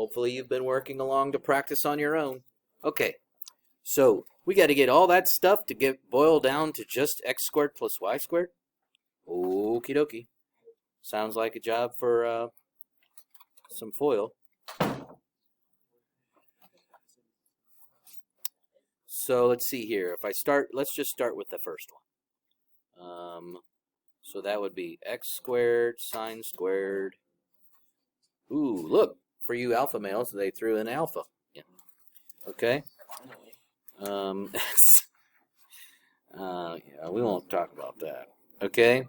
Hopefully you've been working along to practice on your own. Okay, so we got to get all that stuff to get boiled down to just x squared plus y squared. Okie dokie. Sounds like a job for some foil. So let's see here. If I start, let's just start with the first one. So that would be x squared sine squared. Ooh, look, for you alpha males, they threw in alpha. Yeah. Okay. Yeah, we won't talk about that. Okay.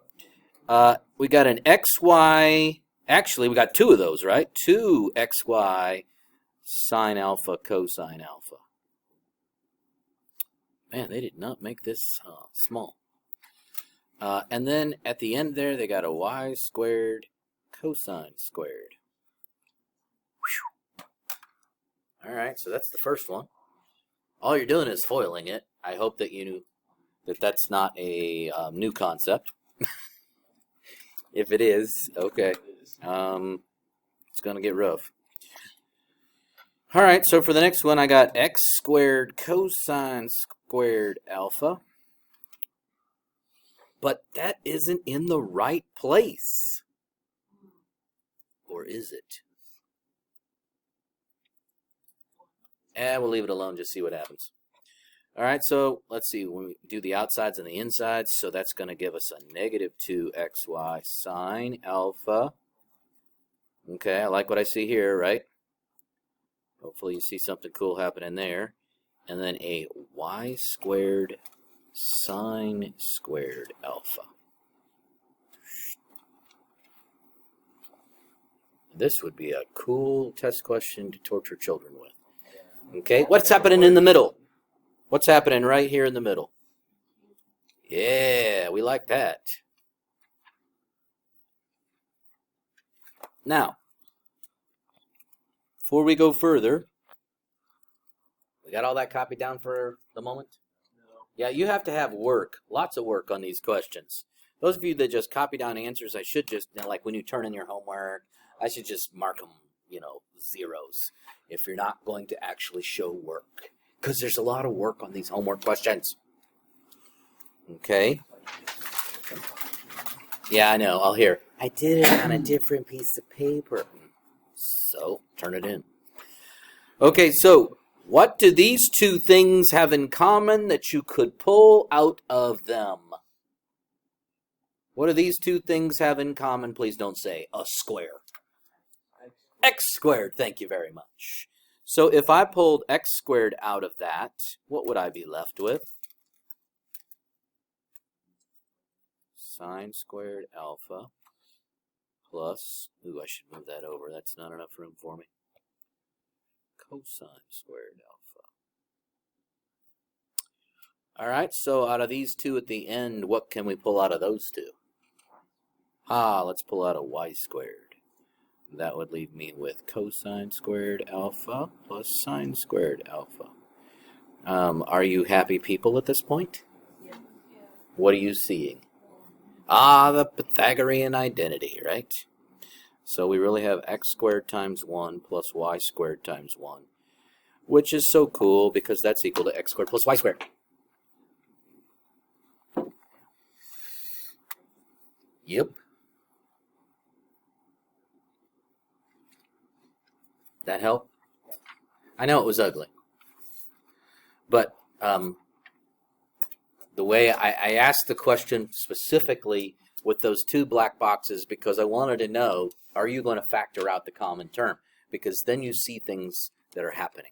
We got an xy. Actually, we got two of those, right? 2xy sine alpha cosine alpha. Man, they did not make this small. And then at the end there, they got a y squared cosine squared. Whew. All right, so that's the first one. All you're doing is foiling it. I hope that you knew that that's not a new concept. If it is, okay. It's going to get rough. All right, so for the next one, I got x squared cosine squared alpha. But that isn't in the right place. Or is it? And we'll leave it alone, just see what happens. All right, so let's see. When we do the outsides and the insides, so that's going to give us a negative 2xy sine alpha. Okay, I like what I see here, right? Hopefully you see something cool happening there. And then a y squared sine squared alpha. This would be a cool test question to torture children with. Okay, what's happening in the middle? What's happening right here in the middle? Yeah, we like that. Now, before we go further, we got all that copied down for the moment? No. Yeah, you have to have work, lots of work on these questions. Those of you that just copy down answers, I should just, like when you turn in your homework, I should just mark them, zeros, if you're not going to actually show work. Because there's a lot of work on these homework questions. Okay? Yeah, I know. I'll hear, I did it on a different piece of paper. So, turn it in. Okay, so what do these two things have in common that you could pull out of them? What do these two things have in common? Please don't say a square. X squared, thank you very much. So if I pulled x squared out of that, what would I be left with? Sine squared alpha plus, I should move that over. That's not enough room for me. Cosine squared alpha. All right, so out of these two at the end, what can we pull out of those two? Let's pull out a y squared. That would leave me with cosine squared alpha plus sine squared alpha. Are you happy people at this point? Yeah. What are you seeing? The Pythagorean identity, right? So we really have x squared times 1 plus y squared times 1, which is so cool because that's equal to x squared plus y squared. Yep. That help? I know it was ugly. But the way I asked the question specifically with those two black boxes because I wanted to know, are you going to factor out the common term? Because then you see things that are happening.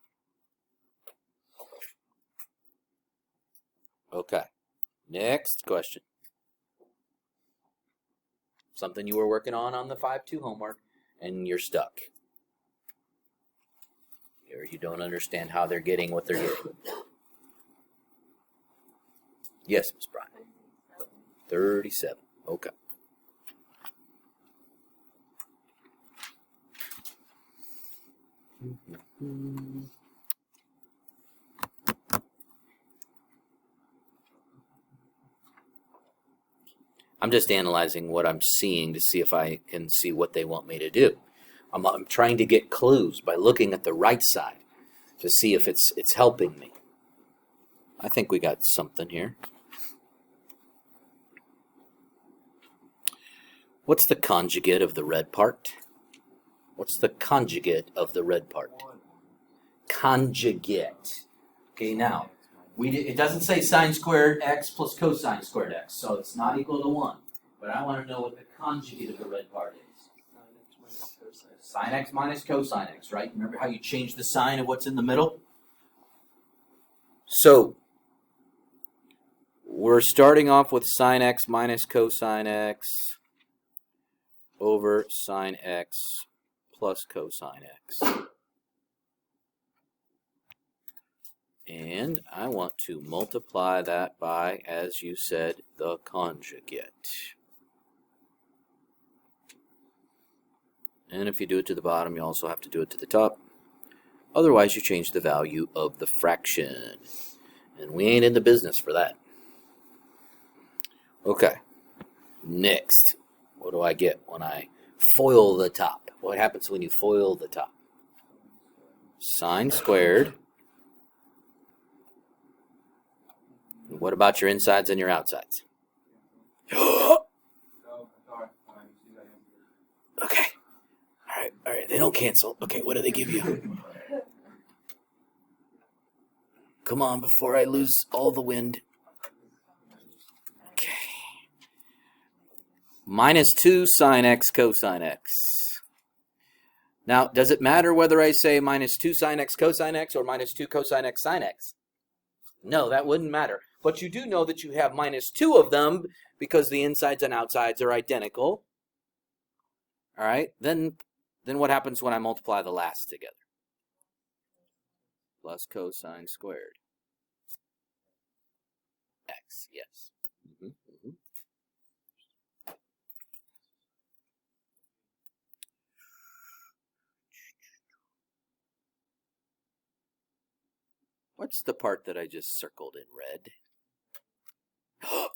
Okay. Next question. Something you were working on the 5-2 homework, and you're stuck. Or you don't understand how they're getting what they're getting. Yes, Ms. Bryant. 37. Okay. I'm just analyzing what I'm seeing to see if I can see what they want me to do. I'm trying to get clues by looking at the right side to see if it's helping me. I think we got something here. What's the conjugate of the red part? What's the conjugate of the red part? Conjugate. Okay, now, it doesn't say sine squared x plus cosine squared x, so it's not equal to 1. But I want to know what the conjugate of the red part is. Sine x minus cosine x, right? Remember how you change the sign of what's in the middle? So, we're starting off with sine x minus cosine x over sine x plus cosine x. And I want to multiply that by, as you said, the conjugate. And if you do it to the bottom, you also have to do it to the top. Otherwise, you change the value of the fraction. And we ain't in the business for that. Okay. Next, what do I get when I FOIL the top? What happens when you FOIL the top? Sine squared. What about your insides and your outsides? Okay. All right. They don't cancel. Okay, what do they give you? Come on, before I lose all the wind. Okay. Minus 2 sine x cosine x. Now, does it matter whether I say minus 2 sine x cosine x or minus 2 cosine x sine x? No, that wouldn't matter. But you do know that you have minus 2 of them because the insides and outsides are identical. All right, then what happens when I multiply the last together? Plus cosine squared x, yes. What's the part that I just circled in red?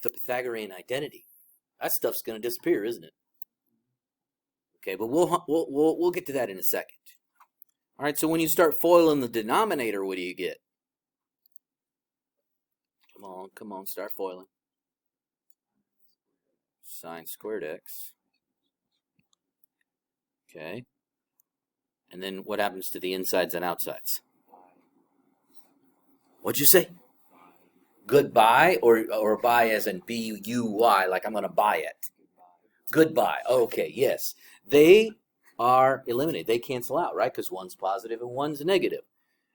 The Pythagorean identity. That stuff's going to disappear, isn't it? Okay, but we'll get to that in a second. All right, so when you start foiling the denominator, what do you get? Come on, start foiling. Sine squared x. Okay. And then what happens to the insides and outsides? What'd you say? Goodbye, or buy as in B-U-Y, like I'm going to buy it. Goodbye. Okay, yes. They are eliminated. They cancel out, right? Because one's positive and one's negative.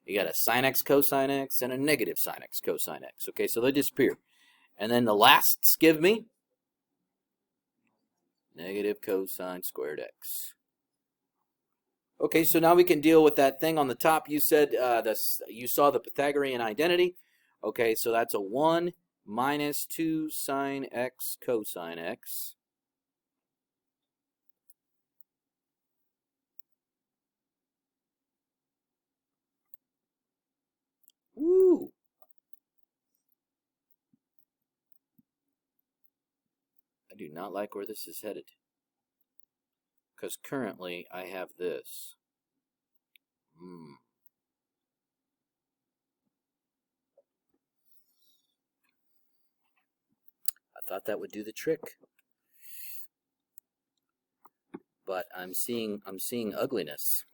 You got a sine x cosine x and a negative sine x cosine x. Okay, so they disappear. And then the lasts give me negative cosine squared x. Okay, so now we can deal with that thing on the top. You said you saw the Pythagorean identity. Okay, so that's a 1 minus 2 sine x cosine x. Woo! I do not like where this is headed. Because currently I have this. I thought that would do the trick. But I'm seeing ugliness.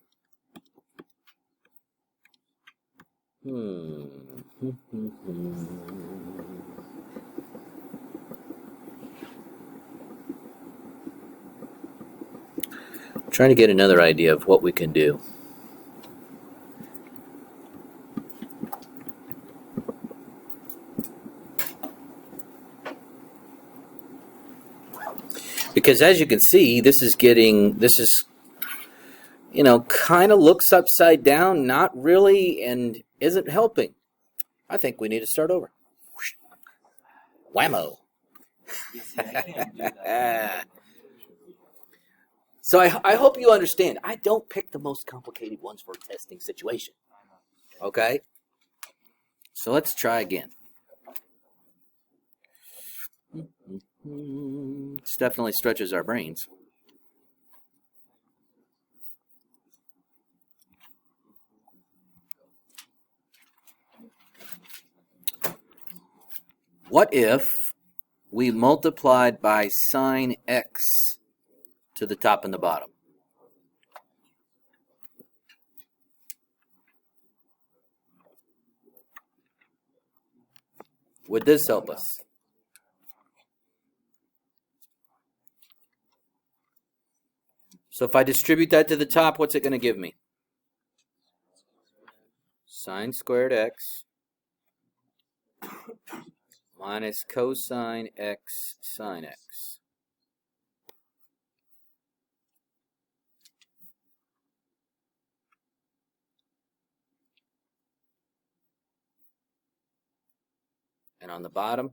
Trying to get another idea of what we can do. Because as you can see, this is, kind of looks upside down, not really, and isn't helping. I think we need to start over. Whammo. So I hope you understand. I don't pick the most complicated ones for a testing situation. Okay? So let's try again. This definitely stretches our brains. What if we multiplied by sine x to the top and the bottom? Would this help us? So if I distribute that to the top, what's it going to give me? Sine squared x minus cosine x sine x. And on the bottom,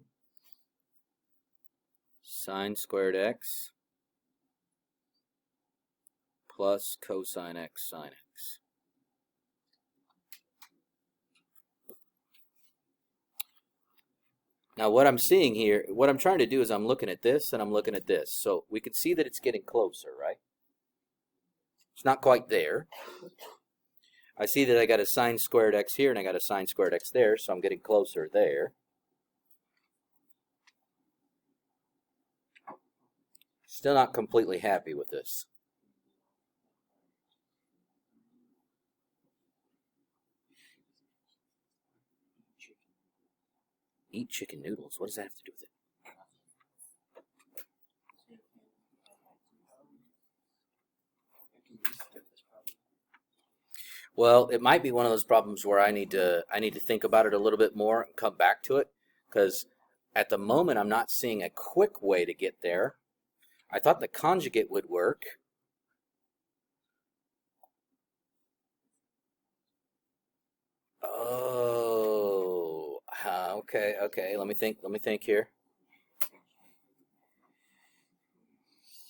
sine squared x plus cosine x sine x. Now what I'm seeing here, what I'm trying to do is I'm looking at this and I'm looking at this. So we could see that it's getting closer, right? It's not quite there. I see that I got a sine squared x here and I got a sine squared x there, so I'm getting closer there. Still not completely happy with this. Eat chicken noodles. What does that have to do with it? Well, it might be one of those problems where I need to think about it a little bit more and come back to it, because at the moment I'm not seeing a quick way to get there. I thought the conjugate would work. Oh, okay. Let me think here.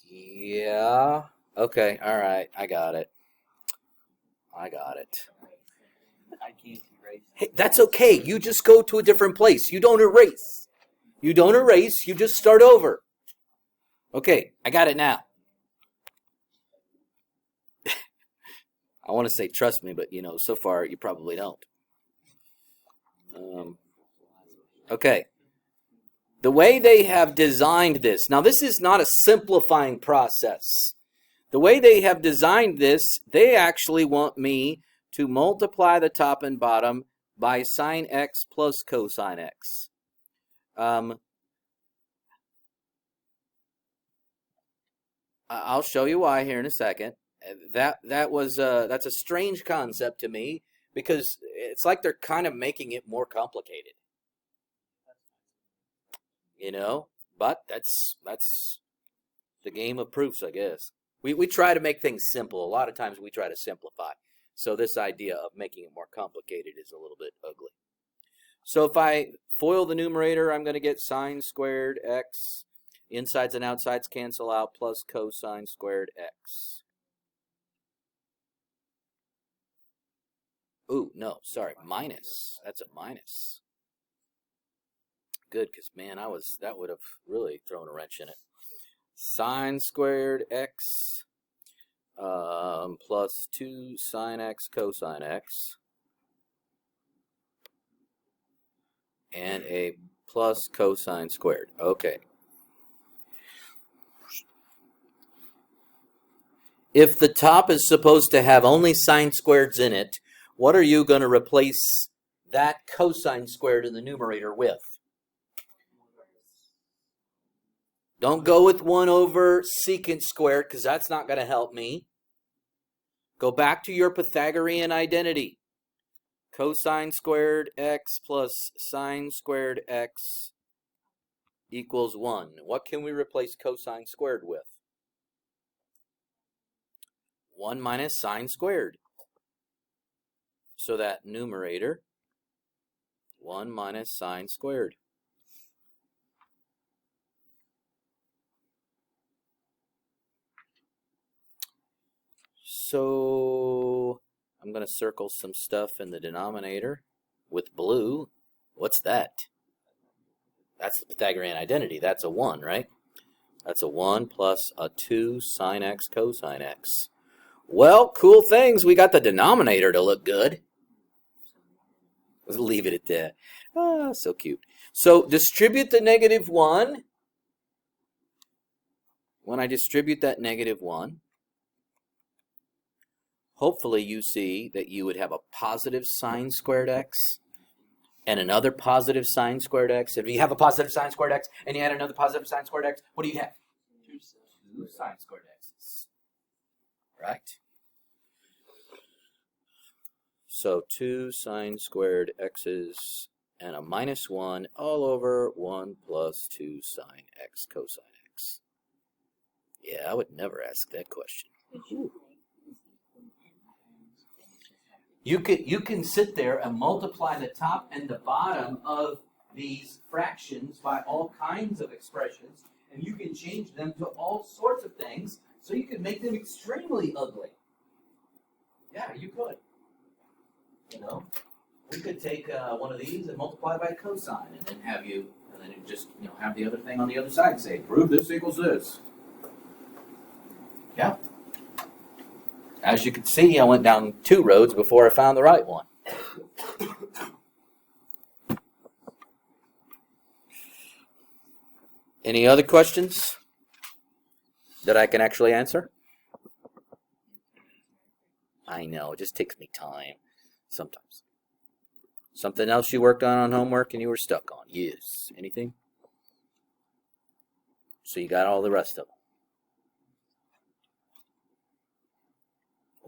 Yeah. Okay. All right. I got it. I can't erase. Hey, that's okay. You just go to a different place. You don't erase. You just start over. Okay, I got it now. I want to say trust me, but so far you probably don't. Okay. The way they have designed this, now this is not a simplifying process. The way they have designed this, they actually want me to multiply the top and bottom by sine x plus cosine x. I'll show you why here in a second. That's a strange concept to me, because it's like they're kind of making it more complicated. But that's the game of proofs, I guess. We try to make things simple. A lot of times we try to simplify. So this idea of making it more complicated is a little bit ugly. So if I FOIL the numerator, I'm going to get sine squared x. Insides and outsides cancel out, plus cosine squared x. Ooh, no, sorry, minus. That's a minus. Good, because, man, that would have really thrown a wrench in it. Sine squared x plus 2 sine x cosine x. And a plus cosine squared. Okay. If the top is supposed to have only sine squareds in it, what are you going to replace that cosine squared in the numerator with? Don't go with 1 over secant squared, because that's not going to help me. Go back to your Pythagorean identity. Cosine squared x plus sine squared x equals 1. What can we replace cosine squared with? 1 minus sine squared. So that numerator, 1 minus sine squared. So I'm going to circle some stuff in the denominator with blue. What's that? That's the Pythagorean identity. That's a 1, right? That's a 1 plus a 2 sine x cosine x. Well, cool things. We got the denominator to look good. Let's leave it at that. Ah, so cute. So distribute the negative 1. When I distribute that negative 1, hopefully you see that you would have a positive sine squared x and another positive sine squared x. If you have a positive sine squared x and you add another positive sine squared x, what do you have? Two sine squared x's. Right? So 2 sine squared x's and a minus 1 all over 1 plus 2 sine x cosine x. Yeah, I would never ask that question. You can sit there and multiply the top and the bottom of these fractions by all kinds of expressions, and you can change them to all sorts of things, so you can make them extremely ugly. Yeah, you could. You know, we could take one of these and multiply by cosine, and then just have the other thing on the other side and say, prove this equals this. Yeah. As you can see, I went down 2 roads before I found the right one. Any other questions that I can actually answer? I know, it just takes me time sometimes. Something else you worked on homework and you were stuck on? Yes. Anything? So you got all the rest of them.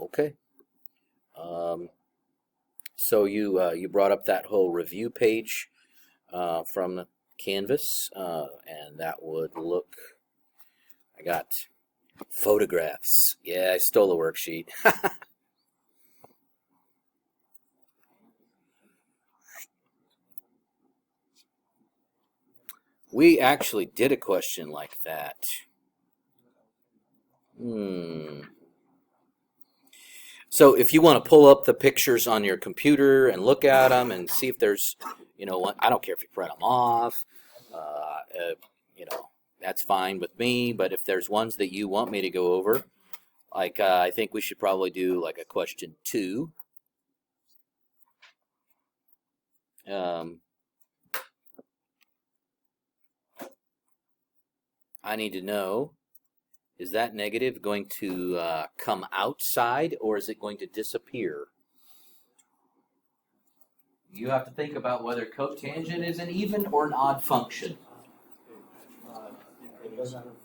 Okay. So you brought up that whole review page from Canvas, and that would look. I got photographs. Yeah, I stole the worksheet. We actually did a question like that. So if you want to pull up the pictures on your computer and look at them and see if there's, I don't care if you print them off, that's fine with me. But if there's ones that you want me to go over, like I think we should probably do like a question 2. I need to know, is that negative going to come outside or is it going to disappear? You have to think about whether cotangent is an even or an odd function.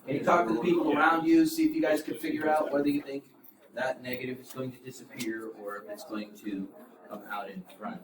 Can you talk to the people around you, see if you guys can figure out whether you think that negative is going to disappear or if it's going to come out in front?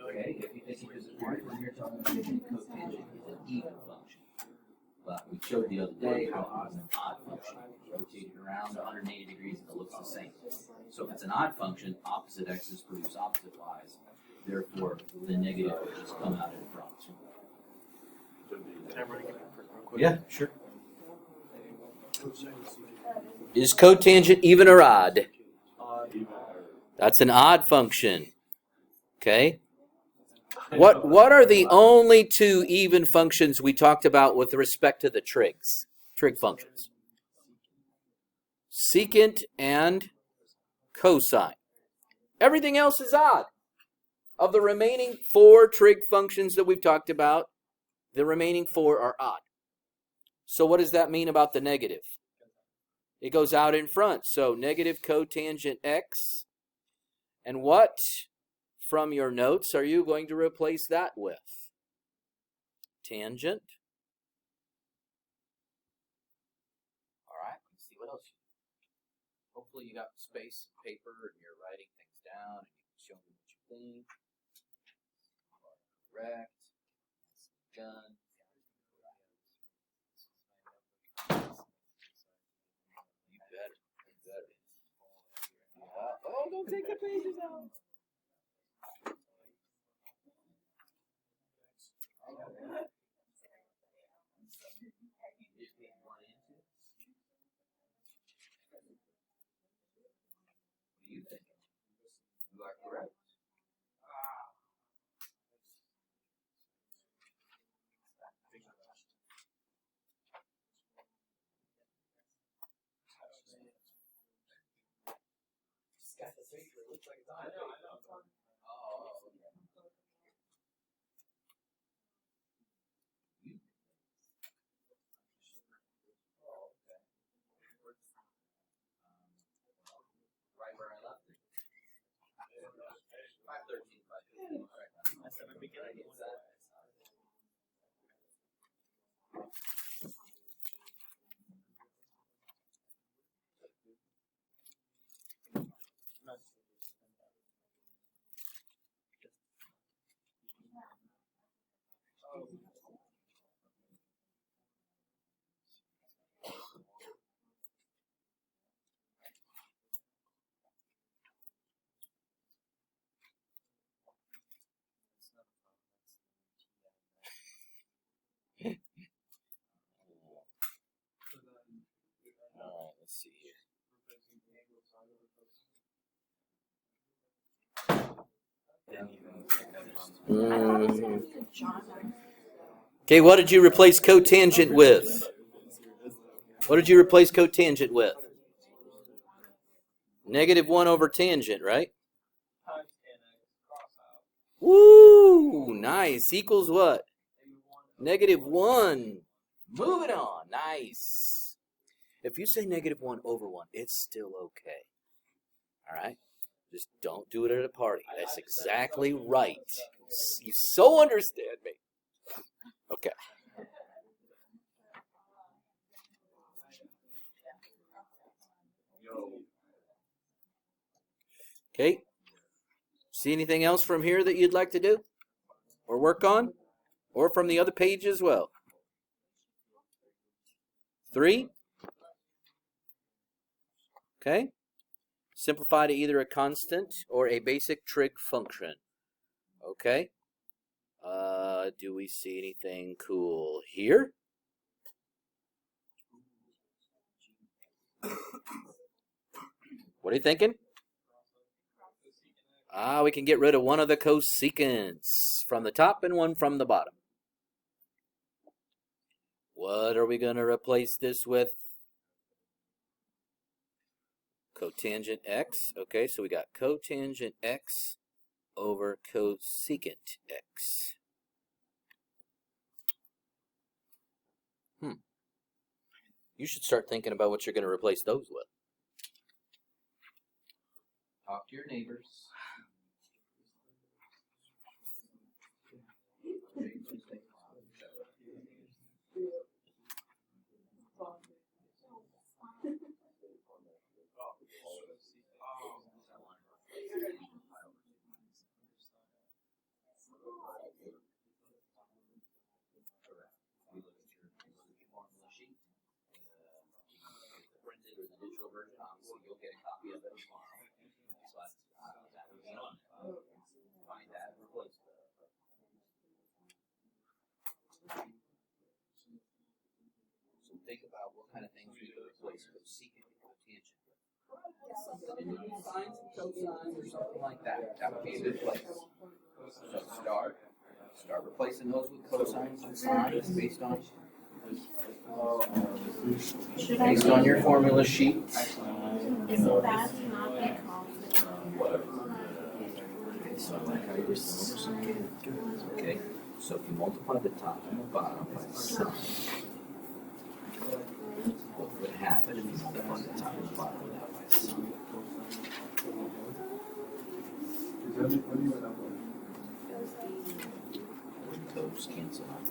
Okay, if you think it disappears, then you're talking about cotangent is an even function. But we showed the other day how it was an odd function. Rotated around 180 degrees and it looks the same. So if it's an odd function, opposite x's produce opposite y's. Therefore, the negative will just come out in front. Yeah, sure. Is cotangent even or odd? That's an odd function. Okay. What are the only 2 even functions we talked about with respect to the trigs? Trig functions. Secant and cosine. Everything else is odd. Of the remaining 4 trig functions that we've talked about, the remaining 4 are odd. So what does that mean about the negative? It goes out in front. So negative cotangent x. And what from your notes are you going to replace that with? Tangent. All right, let's see what else. Hopefully you got space and paper and you're writing things down and you can show me what you think. Correct. Done. You better. You better. Oh, don't take the pages out. are correct. Got the picture. It looks like it's on. I know. Oh, okay. Right where I left it. 513, 515. I said, let me get it. Alright, let's see here. Okay, what did you replace cotangent with? What did you replace cotangent with? -1 over tangent, right? Woo! Nice. Equals what? -1. Moving on. Nice. If you say -1 over 1, it's still okay. All right? Just don't do it at a party. That's exactly right. You so understand me. Okay. Okay. See anything else from here that you'd like to do? Or work on? Or from the other page as well? 3? Okay. Simplify to either a constant or a basic trig function. Okay. Do we see anything cool here? What are you thinking? We can get rid of one of the cosecants from the top and one from the bottom. What are we going to replace this with? Cotangent x. Okay, so we got cotangent x over cosecant x. You should start thinking about what you're going to replace those with. Talk to your neighbors. You'll get a copy of it tomorrow. Find that, replace it. So think about what kind of things we could replace cosecant and cotangent with. Something in sines and cosines or something like that. That would be a good place. So start replacing those with cosines and sines based on your formula sheet. Is it bad to not be confident? So I like how you're saying. Okay, so if you multiply the top and the bottom by the sine, what would happen if you multiply the top and the bottom of that by sine? Those cancel out.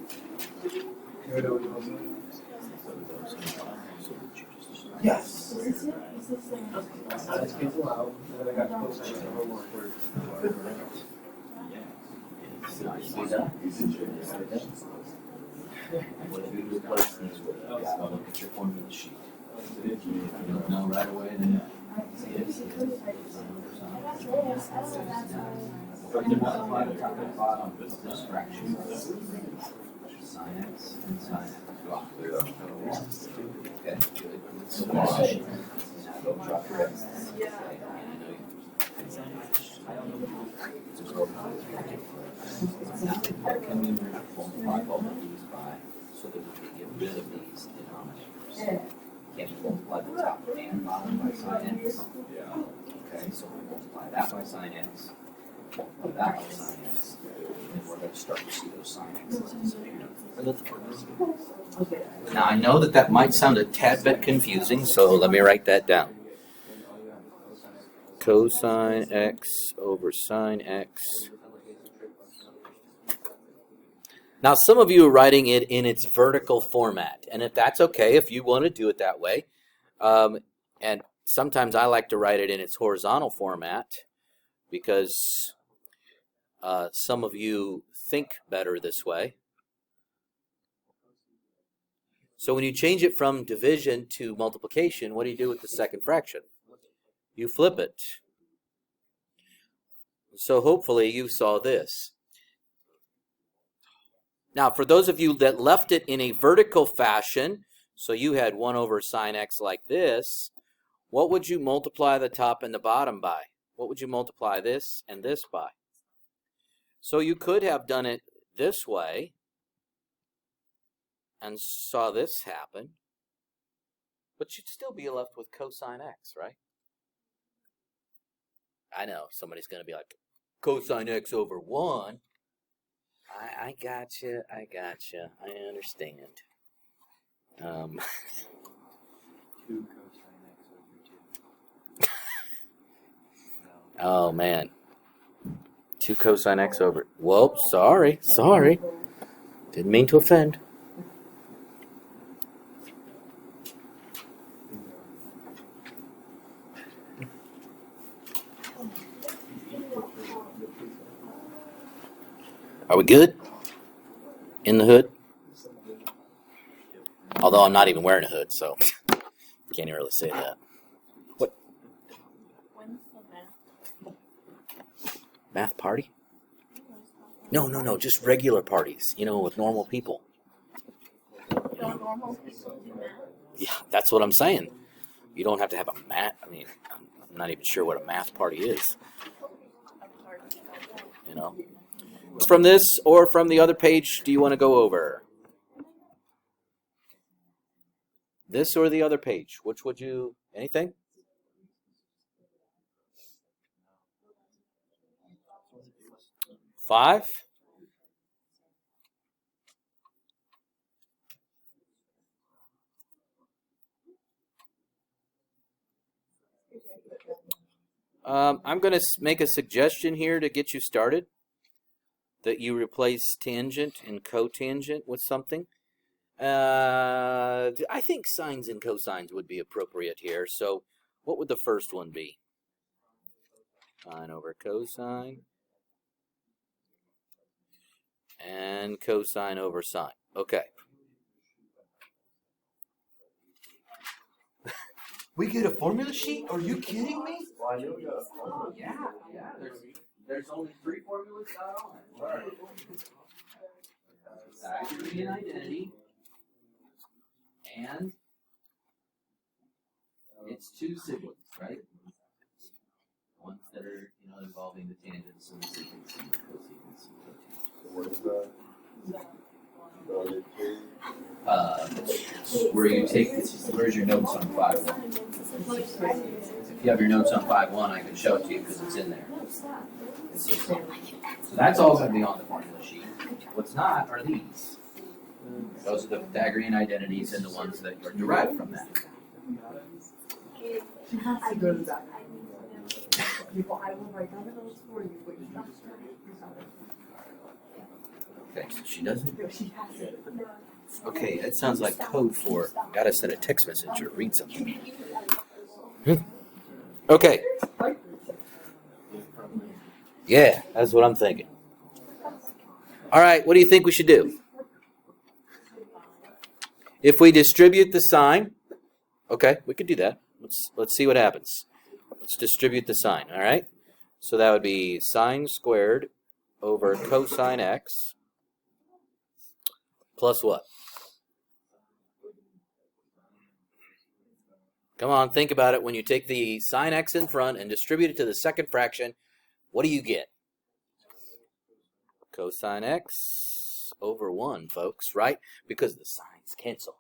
Yes. Cancel out. Then I got close to the word. What if you replace these with? You gotta look at your formula sheet. If you don't know right away, then see it. But you multiply the top and bottom with this fraction. Sin x and sin x. Okay, good. So wash. Now go drop your x. Can we multiply both of these by so that we can get rid of these denominators? Can we multiply the top and bottom by sine x? Okay, so we multiply that by sine x, multiply that by sine x, and we're going to start to see those sine x's disappear. Now, I know that might sound a tad bit confusing, so let me write that down. Cosine x over sine x. Now, some of you are writing it in its vertical format, and if that's okay, if you want to do it that way, and sometimes I like to write it in its horizontal format because some of you think better this way. So when you change it from division to multiplication, what do you do with the second fraction? You flip it. So hopefully you saw this. Now, for those of you that left it in a vertical fashion, so you had 1 over sine x like this, what would you multiply the top and the bottom by? What would you multiply this and this by? So you could have done it this way and saw this happen, but you'd still be left with cosine x, right? I know, somebody's going to be like, cosine x over 1. I gotcha, I understand. 2 cosine x over 2. Oh, man. 2 cosine x over... Whoa, sorry. Didn't mean to offend. Are we good? In the hood? Although I'm not even wearing a hood, so can't even really say that. What? When's the Math party? No, just regular parties, with normal people. Don't normal people do math? Yeah, that's what I'm saying. You don't have to have a math, I'm not even sure what a math party is. From this or from the other page do you want to go over? This or the other page? Which would you, anything? Five? I'm going to make a suggestion here to get you started. That you replace tangent and cotangent with something. I think sines and cosines would be appropriate here. So what would the first one be? Sine over cosine. And cosine over sine. Okay. We get a formula sheet? Are you kidding me? Yeah. There's only 3 formulas on. Pythagorean identity, and it's 2 siblings, right? Ones that are, involving the tangents and the secants and the cosecants and cotangents. What is that? It's where you take, where's your notes on 5.1? If you have your notes on 5.1, I can show it to you because it's in there. So that's all going to be on the formula sheet. What's not are these. Those are the Pythagorean identities and the ones that are derived from that. Okay, so she doesn't. Okay, that sounds like code for gotta send a text message or read something. Okay. Yeah, that's what I'm thinking. All right, what do you think we should do? If we distribute the sign, okay, we could do that. Let's see what happens. Let's distribute the sign, all right? So that would be sine squared over cosine x plus what? Come on, think about it. When you take the sine x in front and distribute it to the second fraction, what do you get? Cosine x over 1, folks, right? Because the signs cancel.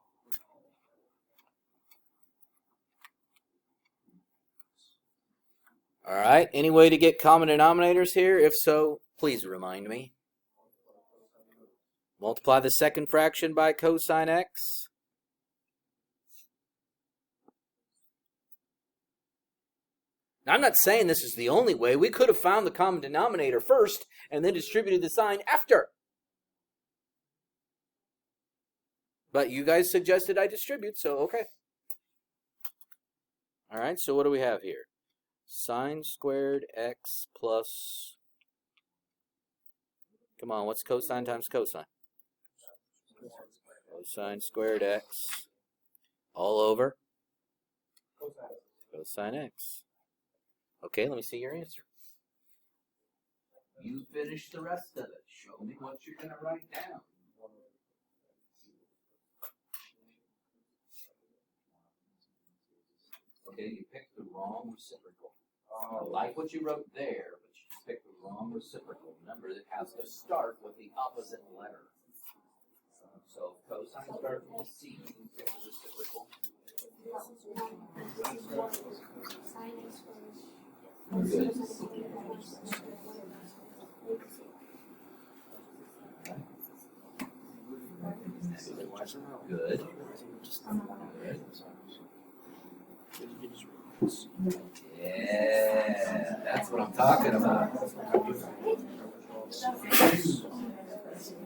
All right, any way to get common denominators here? If so, please remind me. Multiply the second fraction by cosine x. Now, I'm not saying this is the only way. We could have found the common denominator first and then distributed the sign after. But you guys suggested I distribute, so okay. All right, so what do we have here? Sine squared x plus, come on, what's cosine times cosine? Cosine squared x all over cosine x. Okay, let me see your answer. You finish the rest of it. Show me what you're going to write down. Okay, you picked the wrong reciprocal. I like what you wrote there, but you just picked the wrong reciprocal. Remember, it has to start with the opposite letter. So cosine starts with a C, you pick the reciprocal. Good. Good. Yeah, that's what I'm talking about.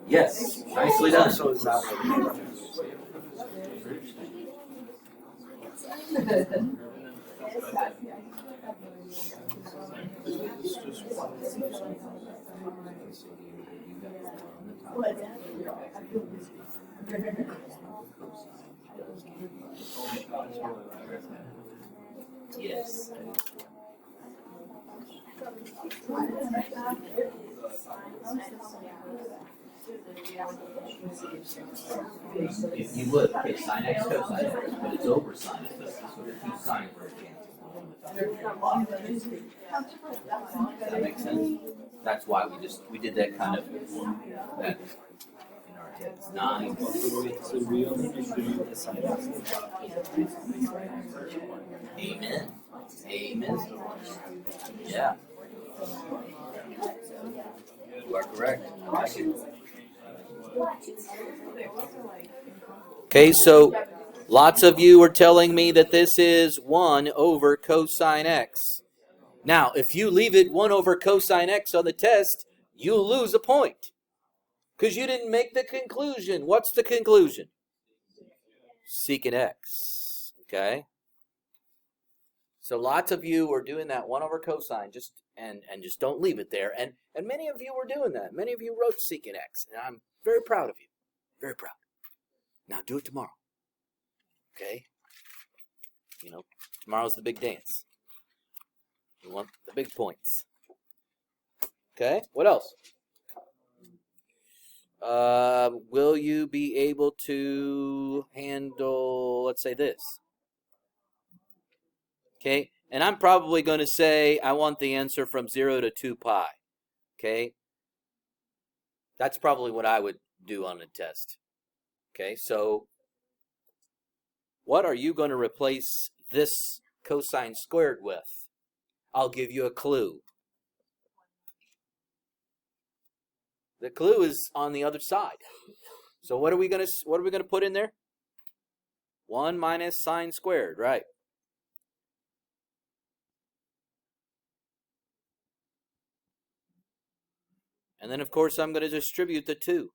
Yes, nicely done. Yes. If you would, okay, sine x cosine x, but it's over sine x, so the two sines are canceled. Does that make sense? That's why we did that kind of that in our heads. 9. So we only distribute the sine x. Amen. Amen. Yeah. You are correct. I like it. Okay, so lots of you are telling me that this is 1 over cosine x. Now, if you leave it 1 over cosine x on the test, you'll lose a point. Because you didn't make the conclusion. What's the conclusion? Secant x. Okay? So lots of you are doing that 1 over cosine, just don't leave it there. And many of you were doing that. Many of you wrote secant x. And I'm very proud of you. Very proud. Now do it tomorrow. Okay? You know, tomorrow's the big dance. We want the big points. Okay? What else? Will you be able to handle, let's say this? Okay? And I'm probably going to say I want the answer from 0 to 2 pi. Okay? That's probably what I would do on a test. Okay, so what are you going to replace this cosine squared with? I'll give you a clue. The clue is on the other side. So what are we going to put in there? 1 minus sine squared, right? And then of course I'm going to distribute the 2.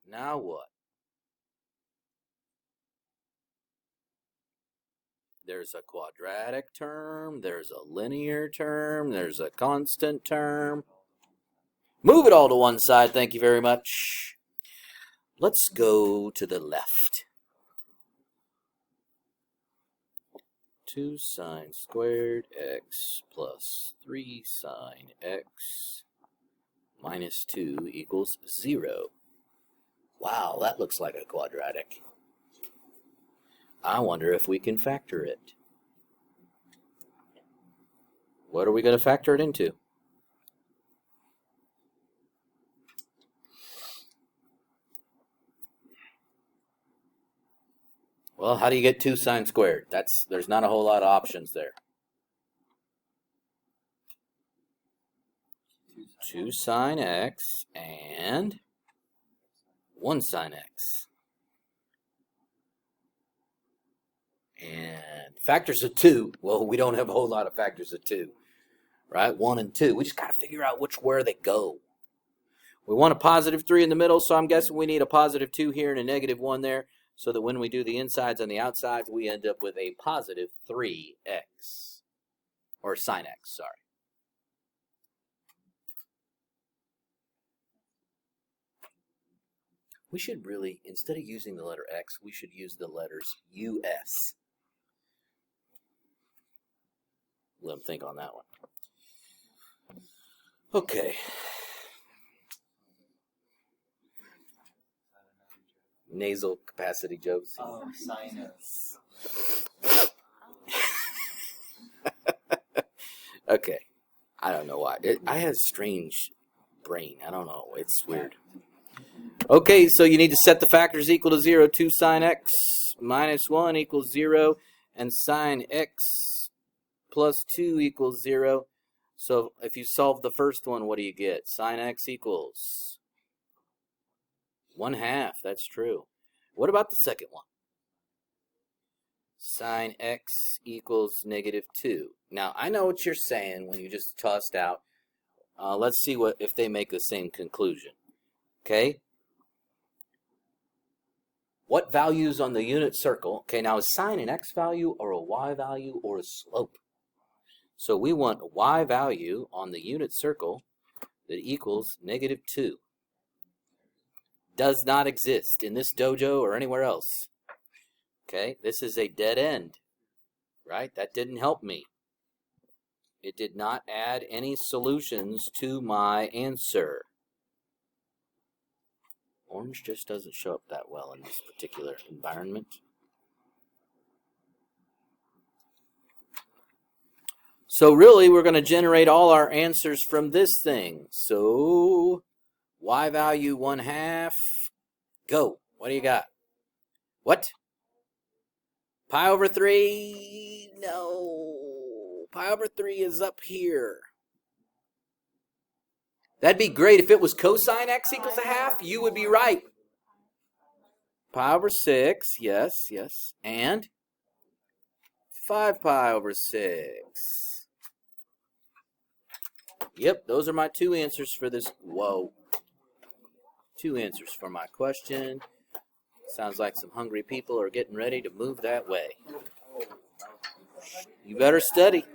Now what? There's a quadratic term, there's a linear term, there's a constant term. Move it all to one side, thank you very much. Let's go to the left. 2 sine squared x plus 3 sine x minus 2 equals 0. Wow, that looks like a quadratic. I wonder if we can factor it. What are we going to factor it into? Well, how do you get 2 sine squared? There's not a whole lot of options there. 2 sine x and 1 sine x. And factors of 2, well, we don't have a whole lot of factors of 2, right? 1 and 2. We just got to figure out where they go. We want a positive 3 in the middle, so I'm guessing we need a positive 2 here and a negative 1 there, so that when we do the insides and the outsides, we end up with a positive 3x. Or sine x, sorry. We should really, instead of using the letter x, we should use the letters US. Let them think on that one. Okay. Nasal capacity jokes. Oh, sinus. Okay. I don't know why. I have a strange brain. I don't know. It's weird. Okay, so you need to set the factors equal to 0. 2 sine x minus 1 equals 0. And sine x plus 2 equals 0. So if you solve the first one, what do you get? Sine x equals 1/2. That's true. What about the second one? Sine x equals negative 2. Now, I know what you're saying when you just tossed out. Let's see if they make the same conclusion. Okay? What values on the unit circle? Okay, now is sine an x value or a y value or a slope? So we want a y value on the unit circle that equals negative 2. Does not exist in this dojo or anywhere else. Okay, this is a dead end, right? That didn't help me. It did not add any solutions to my answer. Orange just doesn't show up that well in this particular environment. So really, we're going to generate all our answers from this thing. So, y value 1/2. Go. What do you got? What? Pi over 3? No. Pi over 3 is up here. That'd be great if it was cosine x equals 1/2. You would be right. Pi over 6. Yes, yes. And 5 pi over 6. Yep, those are my 2 answers for this. Whoa. 2 answers for my question. Sounds like some hungry people are getting ready to move that way. You better study.